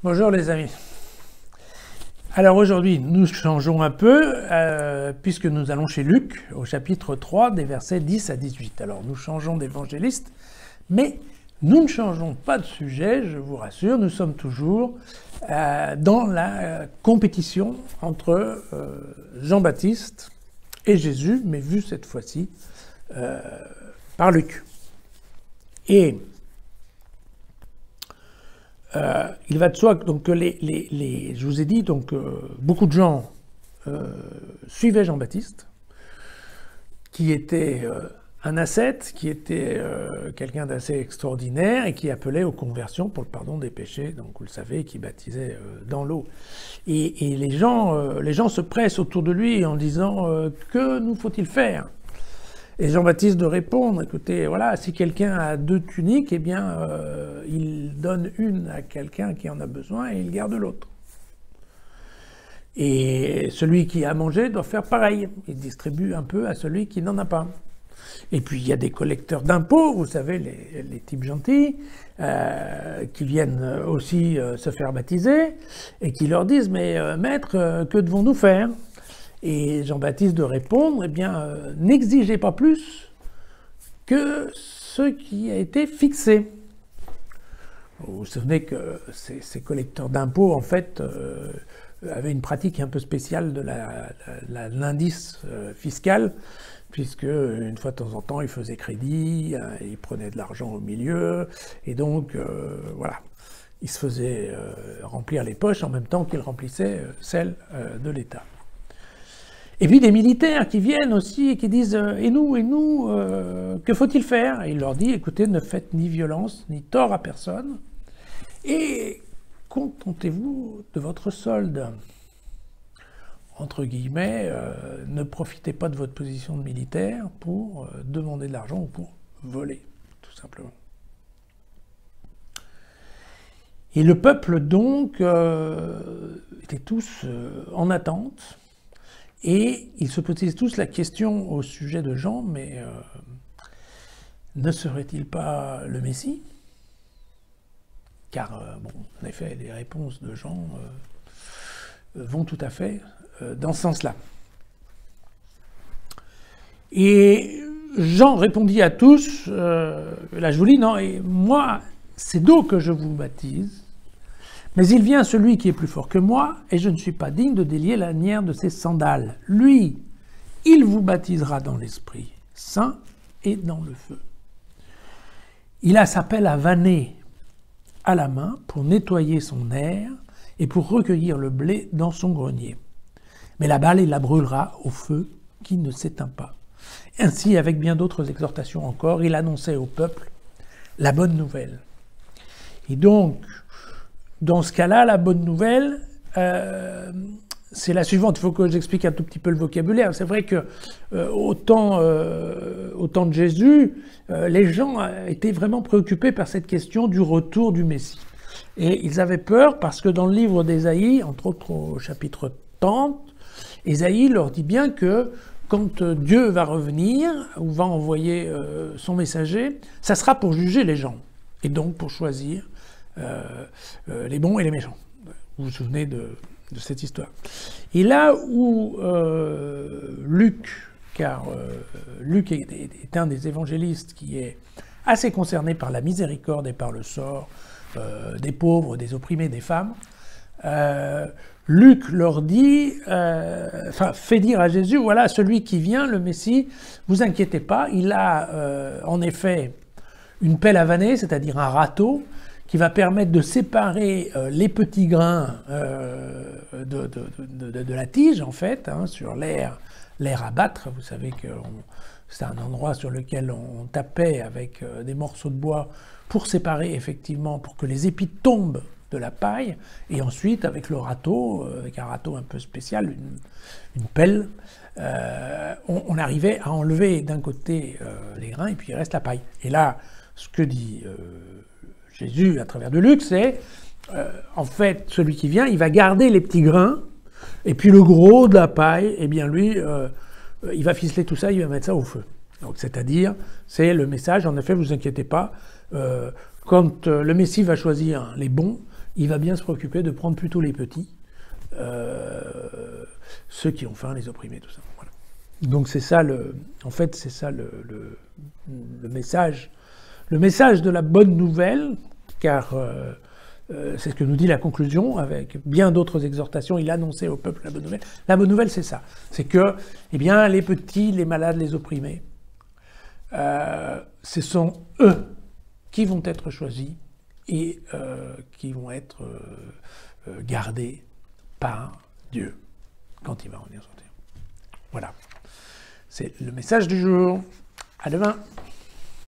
Bonjour les amis. Alors aujourd'hui, nous changeons un peu, puisque nous allons chez Luc, au chapitre 3, des versets 10 à 18. Alors nous changeons d'évangéliste, mais nous ne changeons pas de sujet, je vous rassure, nous sommes toujours dans la compétition entre Jean-Baptiste et Jésus, mais vu cette fois-ci par Luc. Et il va de soi donc, que je vous ai dit, donc, beaucoup de gens suivaient Jean-Baptiste, qui était un ascète, qui était quelqu'un d'assez extraordinaire et qui appelait aux conversions pour le pardon des péchés, donc vous le savez, qui baptisait dans l'eau. Et les gens se pressent autour de lui en disant que nous faut-il faire ? Et Jean-Baptiste de répondre, écoutez, voilà, si quelqu'un a 2 tuniques, eh bien, il donne une à quelqu'un qui en a besoin et il garde l'autre. Et celui qui a mangé doit faire pareil. Il distribue un peu à celui qui n'en a pas. Et puis, il y a des collecteurs d'impôts, vous savez, les types gentils, qui viennent aussi se faire baptiser et qui leur disent, mais maître, que devons-nous faire ? Et Jean-Baptiste de répondre, eh bien, n'exigez pas plus que ce qui a été fixé. Vous vous souvenez que ces collecteurs d'impôts, en fait, avaient une pratique un peu spéciale de l'indice fiscal, puisque une fois de temps en temps, ils faisaient crédit, ils prenaient de l'argent au milieu, et donc, voilà, ils se faisaient remplir les poches en même temps qu'ils remplissaient celles de l'État. Et puis des militaires qui viennent aussi et qui disent « Et nous, que faut-il faire ?» Et il leur dit « Écoutez, ne faites ni violence, ni tort à personne, et contentez-vous de votre solde. » Entre guillemets, ne profitez pas de votre position de militaire pour demander de l'argent ou pour voler, tout simplement. Et le peuple, donc, était tous en attente. Et ils se posaient tous la question au sujet de Jean, mais ne serait-il pas le Messie ? Car, bon, en effet, les réponses de Jean vont tout à fait dans ce sens-là. Et Jean répondit à tous, là je vous lis, non, et moi, c'est d'eau que je vous baptise, mais il vient celui qui est plus fort que moi, et je ne suis pas digne de délier la lanière de ses sandales. Lui, il vous baptisera dans l'Esprit Saint et dans le feu. Il a sa pelle à vanner à la main pour nettoyer son aire et pour recueillir le blé dans son grenier. Mais la balle, il la brûlera au feu qui ne s'éteint pas. Ainsi, avec bien d'autres exhortations encore, il annonçait au peuple la bonne nouvelle. Et donc, dans ce cas-là, la bonne nouvelle, c'est la suivante. Il faut que j'explique un tout petit peu le vocabulaire. C'est vrai que au temps de Jésus, les gens étaient vraiment préoccupés par cette question du retour du Messie. Et ils avaient peur parce que dans le livre d'Ésaïe, entre autres au chapitre 30, Ésaïe leur dit bien que quand Dieu va revenir ou va envoyer son messager, ça sera pour juger les gens et donc pour choisir les bons et les méchants. Vous vous souvenez de cette histoire. Et là où Luc, car Luc est un des évangélistes qui est assez concerné par la miséricorde et par le sort des pauvres, des opprimés, des femmes, Luc leur dit, fait dire à Jésus, voilà, celui qui vient, le Messie, vous inquiétez pas, il a en effet une pelle à vanner, c'est-à-dire un râteau, qui va permettre de séparer les petits grains de la tige, en fait, hein, sur l'air à battre. Vous savez que c'est un endroit sur lequel on tapait avec des morceaux de bois pour séparer, effectivement, pour que les épis tombent de la paille, et ensuite, avec le râteau, avec un râteau un peu spécial, une pelle, on arrivait à enlever d'un côté les grains, et puis il reste la paille. Et là, ce que dit Jésus, à travers de Luc, c'est, en fait, celui qui vient, il va garder les petits grains, et puis le gros de la paille, eh bien lui, il va ficeler tout ça, il va mettre ça au feu. Donc, c'est-à-dire, c'est le message, en effet, vous inquiétez pas, quand le Messie va choisir les bons, il va bien se préoccuper de prendre plutôt les petits, ceux qui ont faim, les opprimés, tout ça. Voilà. Donc c'est ça en fait, c'est ça le message. Le message de la bonne nouvelle, car c'est ce que nous dit la conclusion, avec bien d'autres exhortations, il annonçait au peuple la bonne nouvelle. La bonne nouvelle, c'est ça. C'est que, eh bien, les petits, les malades, les opprimés, ce sont eux qui vont être choisis et qui vont être gardés par Dieu quand il va revenir sur terre. Voilà. C'est le message du jour. À demain.